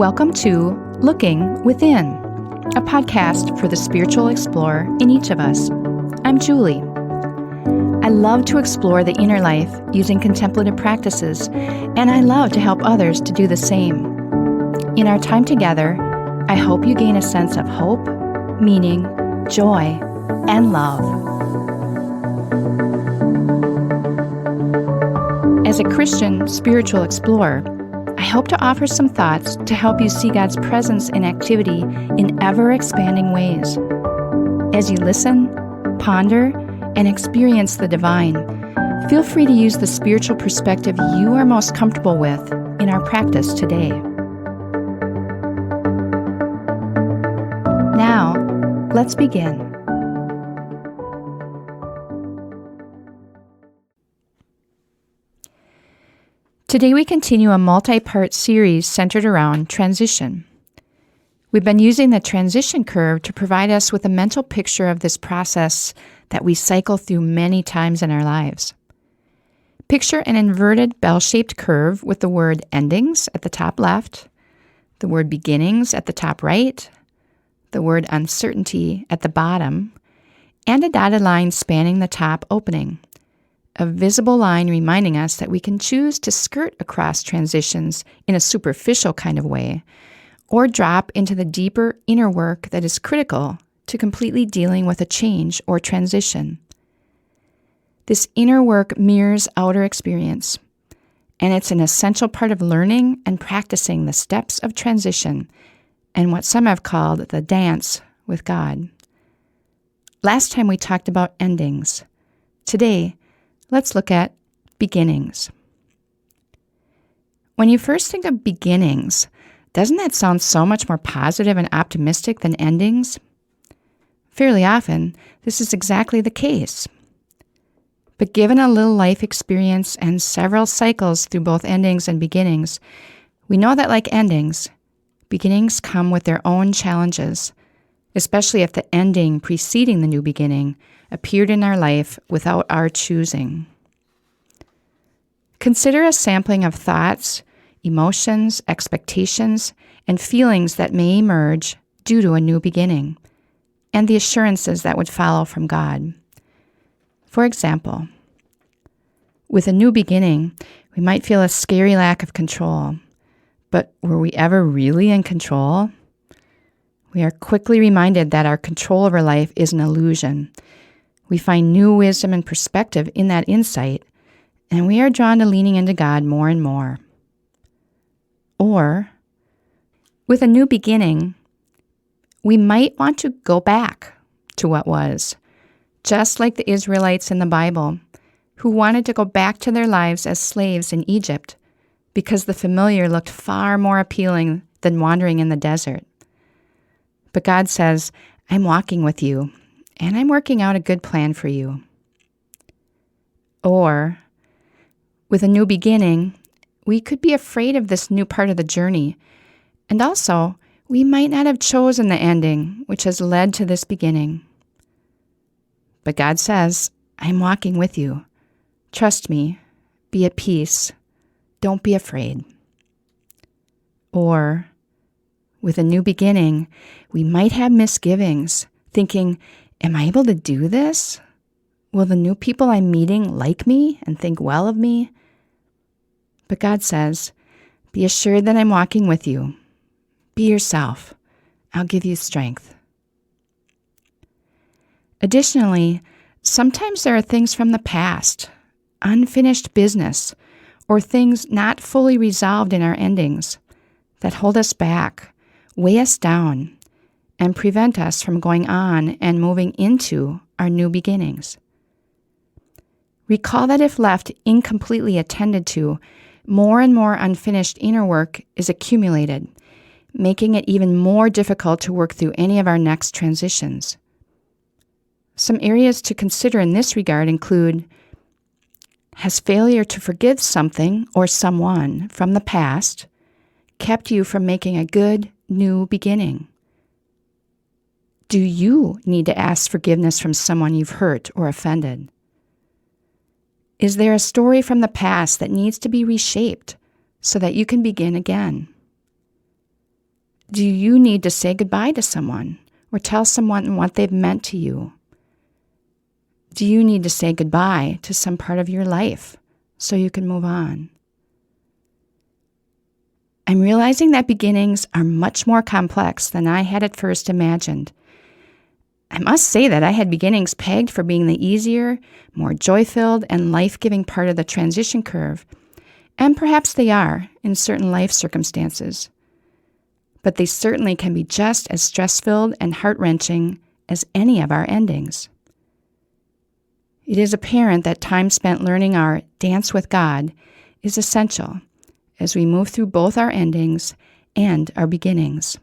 Welcome to Looking Within, a podcast for the spiritual explorer in each of us. I'm Julie. I love to explore the inner life using contemplative practices, and I love to help others to do the same. In our time together, I hope you gain a sense of hope, meaning, joy, and love. As a Christian spiritual explorer, I hope to offer some thoughts to help you see God's presence and activity in ever-expanding ways. As you listen, ponder, and experience the divine, feel free to use the spiritual perspective you are most comfortable with in our practice today. Now, let's begin. Today we continue a multi-part series centered around transition. We've been using the transition curve to provide us with a mental picture of this process that we cycle through many times in our lives. Picture an inverted bell-shaped curve with the word endings at the top left, the word beginnings at the top right, the word uncertainty at the bottom, and a dotted line spanning the top opening. A visible line reminding us that we can choose to skirt across transitions in a superficial kind of way, or drop into the deeper inner work that is critical to completely dealing with a change or transition. This inner work mirrors outer experience, and it's an essential part of learning and practicing the steps of transition and what some have called the dance with God. Last time we talked about endings. Today, let's look at beginnings. When you first think of beginnings, doesn't that sound so much more positive and optimistic than endings? Fairly often, this is exactly the case. But given a little life experience and several cycles through both endings and beginnings, we know that like endings, beginnings come with their own challenges, especially if the ending preceding the new beginning appeared in our life without our choosing. Consider a sampling of thoughts, emotions, expectations, and feelings that may emerge due to a new beginning, and the assurances that would follow from God. For example, with a new beginning, we might feel a scary lack of control. But were we ever really in control? We are quickly reminded that our control over life is an illusion. We find new wisdom and perspective in that insight, and we are drawn to leaning into God more and more. Or, with a new beginning, we might want to go back to what was, just like the Israelites in the Bible, who wanted to go back to their lives as slaves in Egypt because the familiar looked far more appealing than wandering in the desert. But God says, I'm walking with you, and I'm working out a good plan for you. Or, with a new beginning, we could be afraid of this new part of the journey, and also, we might not have chosen the ending, which has led to this beginning. But God says, I'm walking with you. Trust me. Be at peace. Don't be afraid. Or, with a new beginning, we might have misgivings, thinking, am I able to do this? Will the new people I'm meeting like me and think well of me? But God says, be assured that I'm walking with you. Be yourself. I'll give you strength. Additionally, sometimes there are things from the past, unfinished business, or things not fully resolved in our endings that hold us back, weigh us down, and prevent us from going on and moving into our new beginnings. Recall that if left incompletely attended to, more and more unfinished inner work is accumulated, making it even more difficult to work through any of our next transitions. Some areas to consider in this regard include: has failure to forgive something or someone from the past kept you from making a good new beginning? Do you need to ask forgiveness from someone you've hurt or offended? Is there a story from the past that needs to be reshaped so that you can begin again? Do you need to say goodbye to someone or tell someone what they've meant to you? Do you need to say goodbye to some part of your life so you can move on? I'm realizing that beginnings are much more complex than I had at first imagined. I must say that I had beginnings pegged for being the easier, more joy-filled, and life-giving part of the transition curve, and perhaps they are in certain life circumstances. But they certainly can be just as stress-filled and heart-wrenching as any of our endings. It is apparent that time spent learning our dance with God is essential as we move through both our endings and our beginnings.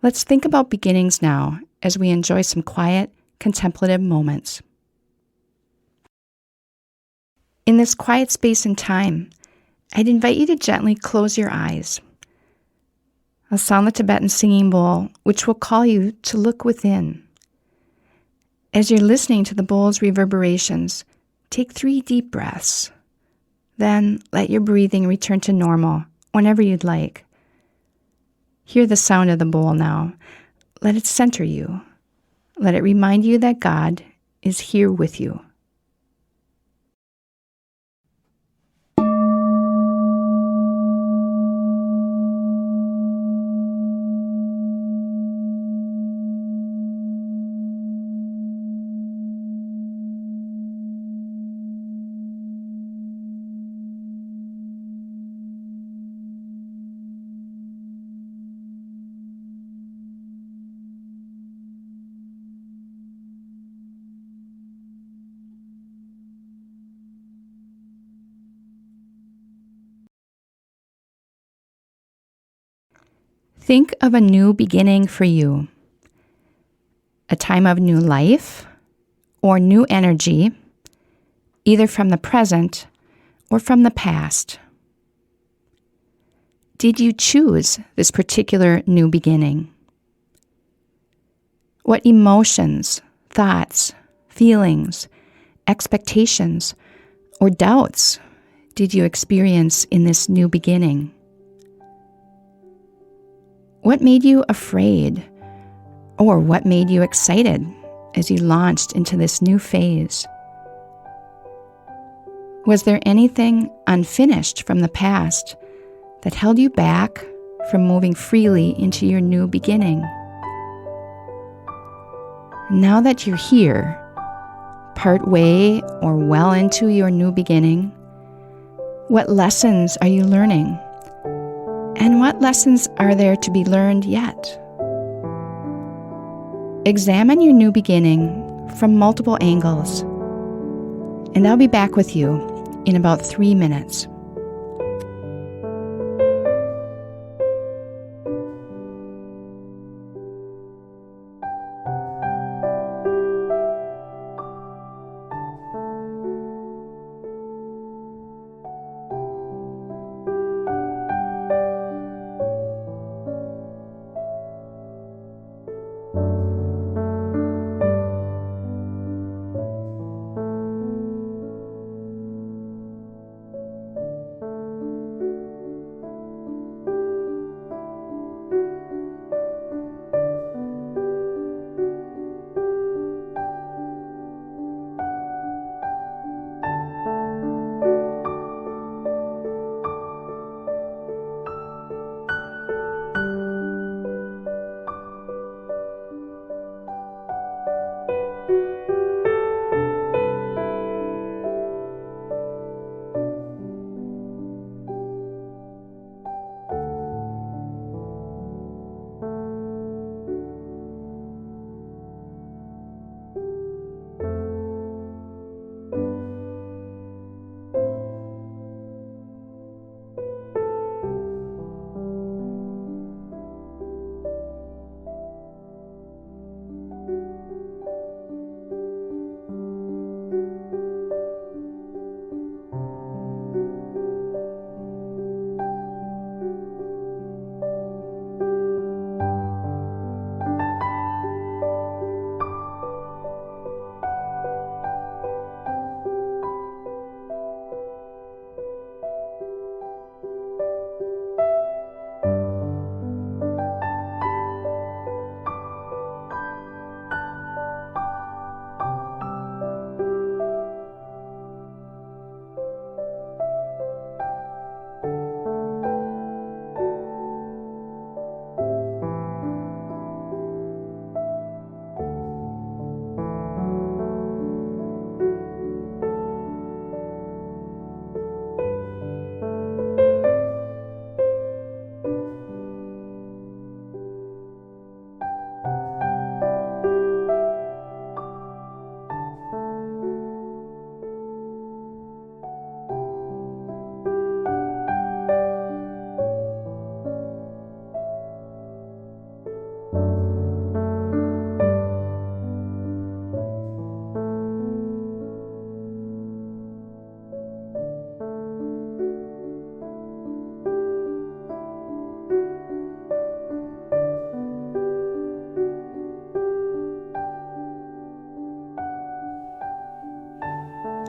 Let's think about beginnings now as we enjoy some quiet, contemplative moments. In this quiet space and time, I'd invite you to gently close your eyes. I'll sound the Tibetan singing bowl, which will call you to look within. As you're listening to the bowl's reverberations, take 3 deep breaths. Then let your breathing return to normal whenever you'd like. Hear the sound of the bowl now. Let it center you. Let it remind you that God is here with you. Think of a new beginning for you, a time of new life or new energy, either from the present or from the past. Did you choose this particular new beginning? What emotions, thoughts, feelings, expectations, or doubts did you experience in this new beginning? What made you afraid, or what made you excited as you launched into this new phase? Was there anything unfinished from the past that held you back from moving freely into your new beginning? Now that you're here, part way or well into your new beginning, what lessons are you learning? And what lessons are there to be learned yet? Examine your new beginning from multiple angles, and I'll be back with you in about 3 minutes.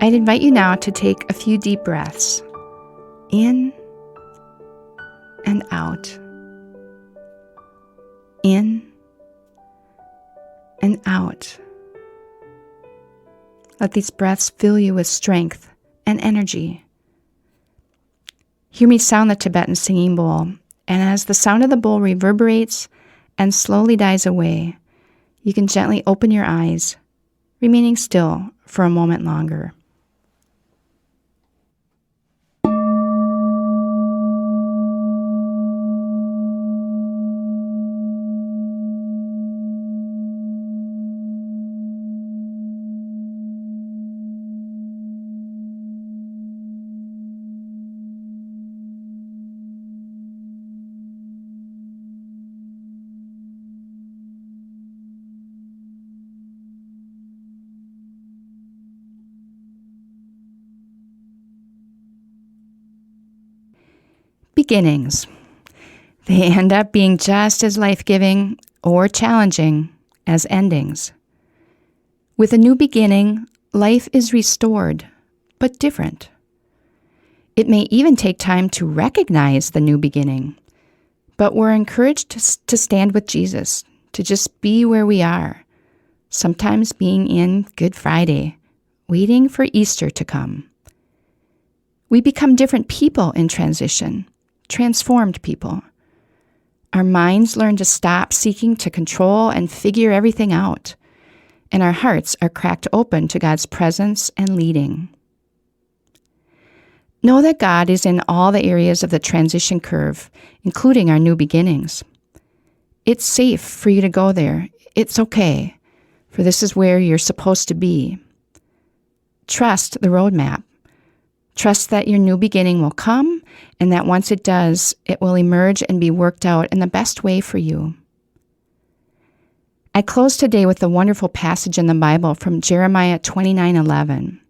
I'd invite you now to take a few deep breaths in and out, in and out. Let these breaths fill you with strength and energy. Hear me sound the Tibetan singing bowl, and as the sound of the bowl reverberates and slowly dies away, you can gently open your eyes, remaining still for a moment longer. Beginnings. They end up being just as life-giving or challenging as endings. With a new beginning, life is restored, but different. It may even take time to recognize the new beginning, but we're encouraged to stand with Jesus, to just be where we are, sometimes being in Good Friday, waiting for Easter to come. We become different people in transition, transformed people. Our minds learn to stop seeking to control and figure everything out, and our hearts are cracked open to God's presence and leading. Know that God is in all the areas of the transition curve, including our new beginnings. It's safe for you to go there. It's okay, for this is where you're supposed to be. Trust the roadmap. Trust that your new beginning will come, and that once it does, it will emerge and be worked out in the best way for you. I close today with a wonderful passage in the Bible from Jeremiah 29:11.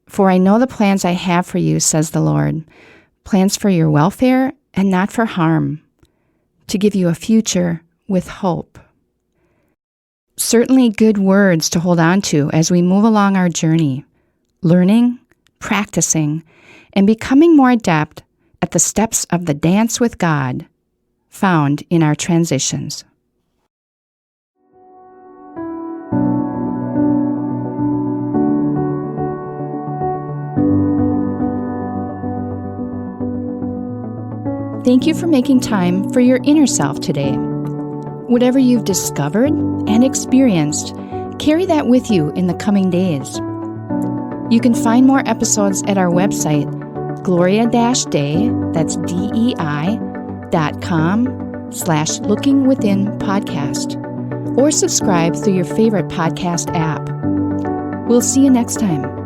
For I know the plans I have for you, says the Lord, plans for your welfare and not for harm, to give you a future with hope. Certainly good words to hold on to as we move along our journey, learning, practicing, and becoming more adept at the steps of the dance with God found in our transitions. Thank you for making time for your inner self today. Whatever you've discovered and experienced, carry that with you in the coming days. You can find more episodes at our website, Gloria-Day, that's DEI.com/lookingwithinpodcast, or subscribe through your favorite podcast app. We'll see you next time.